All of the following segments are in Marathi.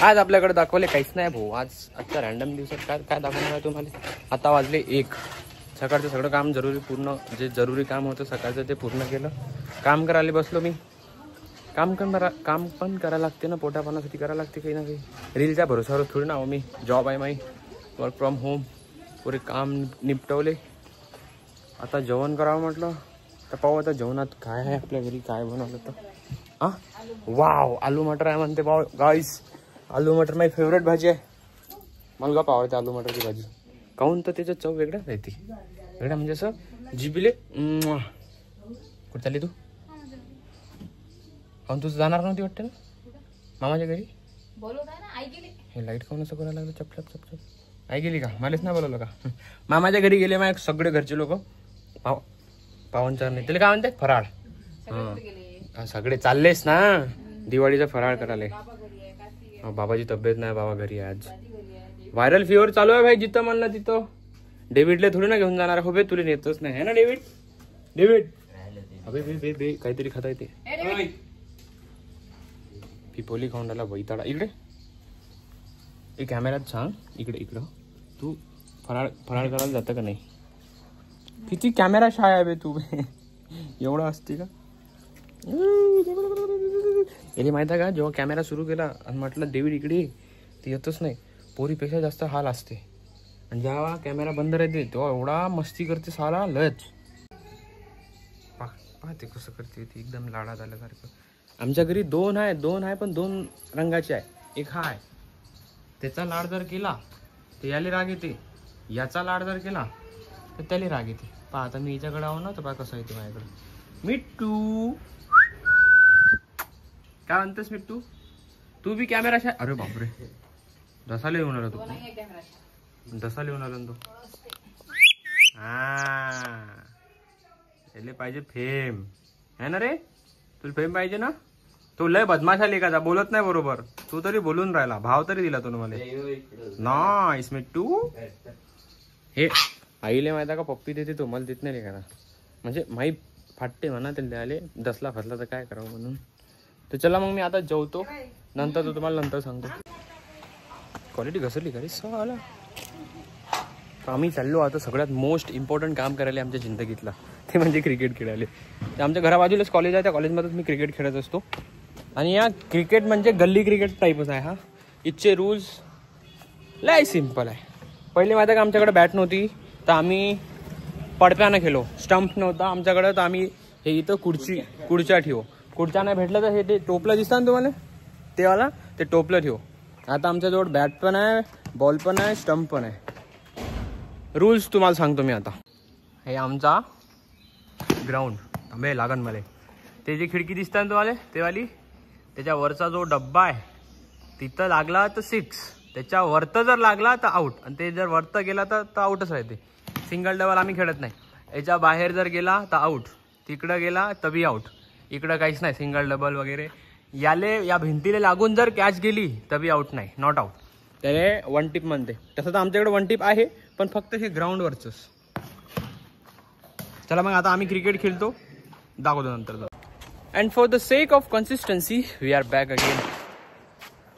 आज आपल्याकडे दाखवले काहीच नाही भाऊ. आजच्या रॅन्डम दिवसात काय दाखवणार आहे तुम्हाला. आता वाजले 1. सकाळचं सगळं काम पूर्ण जे जरुरी काम होतं सकाळचं ते पूर्ण केलं. काम करायला बसलो मी. काम पण करायला लागते ना, पोटापाण्यासाठी करायला लागते काही ना काही. रीलच्या भरोसावर थोडी ना हो मी. जॉब आहे माही, वर्क फ्रॉम होम. पुरे काम निपटवले. आता जेवण करावं म्हटलं तर पाहू आता जेवणात काय आहे आपल्या घरी, काय बनवलं तर. वाव, आलू मटर आहे म्हणते पाव गाईस. आलू मटर माझी फेवरेट भाजी आहे. मला का आवडते आलू मटरची भाजी. काहून तर त्याचं चव वेगळा राहते. वेगळा म्हणजे असं जिबिले. कुठे चालली तू. काहून तुझं जाणार नव्हती वाटते ना मामाच्या घरी. हे लाईट काहून असं करायला लागलं चपचप चपचप. आई गेली का. मलाच नाही बोलवलं का. मामाच्या घरी गेले माझे सगळे घरचे लोक. पाहुणचार नाही त्याला काय म्हणते फराळ. सगळे चाललेस ना दिवाळीचा फराळ करायला. बाबाची तब्येत नाही, बाबा घरी आहे आज. व्हायरल फीवर चालू आहे भाई. जिथं म्हणलं तिथं. डेव्हिडला थोडी ना घेऊन जाणार हो बे. तुला नेतच नाही है ना डेव्हिड. अबे बे बे काहीतरी खाता येते. पिपोली खाऊंडाला वैताडा. इकडे कॅमेऱ्यात सांग. इकडं तू फराळ करायला जातं का नाही. किती कॅमेरा शाय आहे बे तू. एवढं असते का. याने माहिती आहे का, जेव्हा कॅमेरा सुरू केला आणि म्हटलं डेव्हिड इकडे ते येतच नाही. पोरीपेक्षा जास्त हाल असते. आणि जेव्हा कॅमेरा बंद राहते तेव्हा एवढा मस्ती करते साला लच. पाहते कसं करते ती एकदम लाडा झाल्यासारखं. आमच्या घरी दोन आहे पण 2 रंगाचे आहे. एक हा आहे त्याचा लाड जर केला तर याला राग येते. याचा लाड जर केला तर त्याला राग येते. पहा आता मी हिच्याकडे आहो ना तर पहा कसं येते माझ्याकडे. मिट्टू काय म्हणतेस मिट्टू. तू बी कॅमेरा शा. अरे बापरे दसाला येऊन आला तू. दसाला येऊन आला तो. याले पाहिजे फेम है ना रे. तुला फेम पाहिजे ना. तू लय बदमाशा लेखाचा बोलत नाही बरोबर. तू तरी बोलून राहिला. भाव तरी दिला तू मला. नाईस मिट्टू. हे आईले माहिती आहे का पप्पी देते तो मला देत नाही लेखाना. म्हणजे माही फाटते म्हणा ते द्यायले. दसला फसला तर काय करावं म्हणून. तर चला मग मी आता जेवतो. नंतर तो तुम्हाला नंतर सांगतो. क्वालिटी घसरली का रे साला. आम्ही चाललो आता सगळ्यात मोस्ट इम्पॉर्टंट काम करायला आमच्या जिंदगीतला. ते म्हणजे क्रिकेट खेळायला. ते आमच्या घराबाजूलाच कॉलेज आहे. त्या कॉलेजमध्येच मी क्रिकेट खेळत असतो. आणि या क्रिकेट म्हणजे गल्ली क्रिकेट टाईपच आहे. इथचे रूल्स लय सिम्पल आहे. पहिले माहिती आहे का आमच्याकडे बॅट नव्हती तर आम्ही पडप्यानं खेळलो. स्टंप नव्हता आमच्याकडं तर आम्ही हे इथं खुर्च्या ठेवू. खुर्च्या नाही भेटलं तर हे ते टोपलं दिसतं ना तुम्हाला तेवाला ते टोपलं ठेवू. आता आमच्याजवळ बॅट पण आहे, बॉल पण आहे, स्टंप पण आहे. रूल्स तुम्हाला सांगतो मी आता. हे आमचा ग्राउंड. आंबे लागन मला. ते जी खिडकी दिसतं ना तुम्हाला तेवाली त्याच्या वरचा जो डब्बा आहे तिथं लागला तर 6. त्याच्या वरतं जर लागला तर आऊट. आणि ते जर वरतं गेला तर आऊटच राहते. सिंगल डबल आम्ही खेळत नाही. याच्या बाहेर जर गेला तर आऊट. तिकडं गेला तभी आऊट. इकडं काहीच नाही सिंगल डबल वगैरे. या भिंतीला लागून जर कॅच गेली तभी आऊट नाही. Not out. त्याने 1 टिप म्हणते. तसं तर आमच्याकडे 1 टिप आहे पण फक्त हे ग्राउंडवरच. चला मग आता आम्ही क्रिकेट खेळतो. दाखवतो नंतर. And for the sake of consistency we are back again.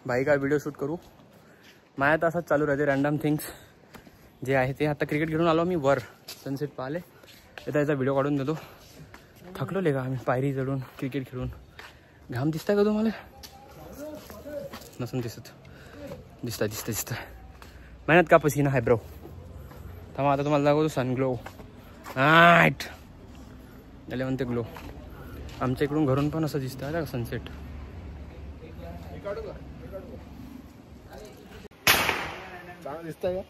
भाई काय व्हिडिओ शूट करू. माझ्या तर असंच चालू राहते रॅन्डम थिंग्स जे आहे ते. आता क्रिकेट खेळून आलो मी वर. सनसेट पाहिले. आता याचा व्हिडिओ काढून देतो. थकलो का आम्ही पायरी चढून क्रिकेट खेळून. घाम दिसताय का तुम्हाला. नसून दिसत. दिसतं मेहनत का पसीना आहे ब्रो. थांबा आता तुम्हाला दाखवतो सनग्लो. आठ त्याला म्हणते ग्लो. आमच्या इकडून घरून पण असं दिसतं का सनसेट. चांगलं दिसतंय का.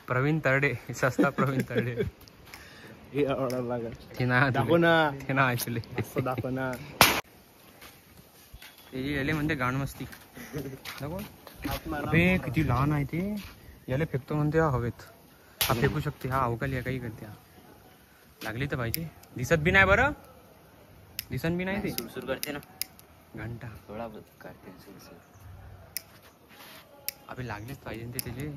प्रवीण तरडे सस्ता प्रवीण तरडे. दाखव ना ऍक्च्युली दाखव ना. ते याले म्हणते गाण मस्ती. अबे किती लहान आहे ते. याले फेकतो म्हणते हा हवेत. हा फेकू शकते. हा अवकाली आहे काही करते. हा लागली तर पाहिजे. दिसत बी नाही बरं. दिसन बी नाही ते. सुरसुर करते ना घंटा थोडा करते सुरसुर. अबे लागलेच पाहिजे ते त्याचे.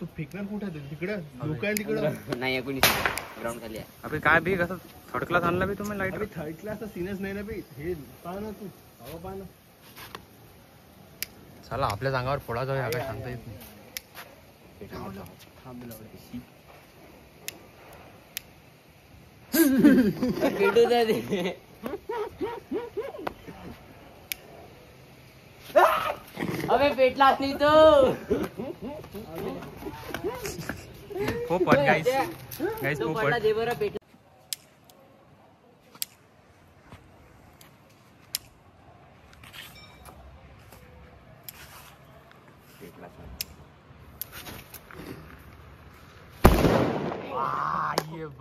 तू फेकणार कुठे तिकडं लोक आहे तिकडं नाही कोणी ग्राउंड खाली आहे. अबे काय बी कसं थर्ड क्लास आणला बी तुम्ही लाईट. थर्ड क्लासचा सीनच नाही ना बे. हे पाहा ना तू हवा पाहा ना. चला आपल्या अंगावर फोडा जाऊया काय सांगता येत नाही. पेटू द्या ते. अबे पेटलाच नाही तो. पोपट गाईस तो पोपट. पडला दे बरं पेट.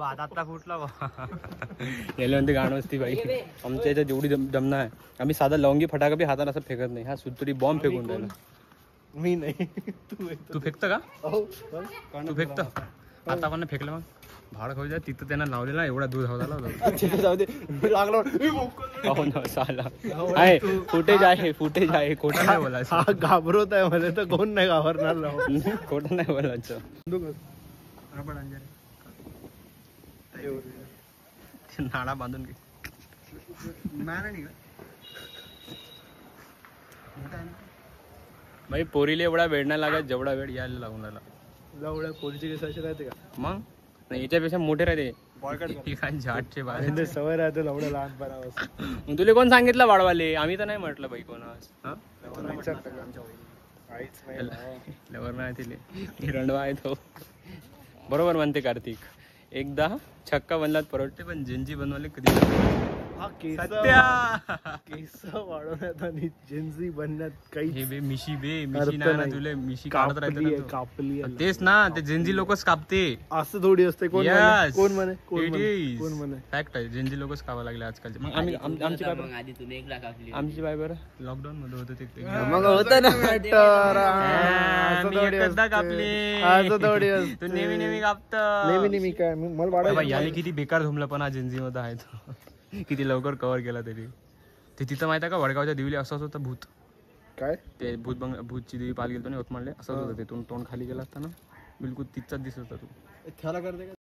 आता फुटला गेले म्हणते गाण असती बाई. आमच्या याच्यात जेवढी दमना आहे आम्ही साधा लवंगी फटाका बी हातात असं फेकत नाही. हा सुतरी बॉम्ब फेकून राहिला. मी नाही तू फेकतं का? तू फेकतं आता पण फेकलं मग भाड खाऊ द्या. तिथं त्यांना लावलेला एवढा दूध हवा जाऊ दे लागला. आहे फुटेज आहे फुटेज आहे. खोटं नाही बोलायचं. हा घाबरवत आहे मला तर कोण नाही घाबरणार. खोटं नाही बोलायचं. नाडा बांधून घे. भाई पोरीला एवढा वेळ नाही लागत जेवढा वेळ यायला लागून राहिला. एवढ्या पोलीसचे केस असे राहते का? मग नाही याच्यापेक्षा मोठे राहते. झाडचे बाहेर सवय राहते एवढं लहानपणापासून. मग तुला कोण सांगितलं वाढवाले? आम्ही तर नाही म्हटलं बाई कोणास. लवर नाही तिले रंडवा आहे तो. बरोबर म्हणते कार्तिक. एकदा छक्का बनलात परवडते पण जेंजी बनवाले कधी केस वाढवण्यात आणि जेन्झी बनण्यात काही बे मिशी नाही ना तुले मिशी काढत राहते कापली. तेच ना ते जेंजी लोकच कापते. असं थोडी असते. कोण म्हणे फॅक्ट आहे. जेंजी लोकच कापा लागले आजकालचे. मग आम्ही आमची बाय मग आधी तुम्ही एकला कापली. आमची बाय बरं लॉकडाऊन मध्ये होतं ते मग होतं ना. एकदा कापली. तू नेहमी कापत. नेहमी काय मला याने किती बेकार धुमलं पण हा जेंजी मध्ये आहे तो. किती लवकर कव्हर केला तरी. ते तिथं माहिती आहे का वडगावच्या देवीला असंच होतं भूत. काय ते भूतची देवी पाल गेलो ना यवतमाळले. असंच होतं ते. तोंड खाली गेला असता ना बिलकुल तिथचाच दिसत होता तू. त्याला करते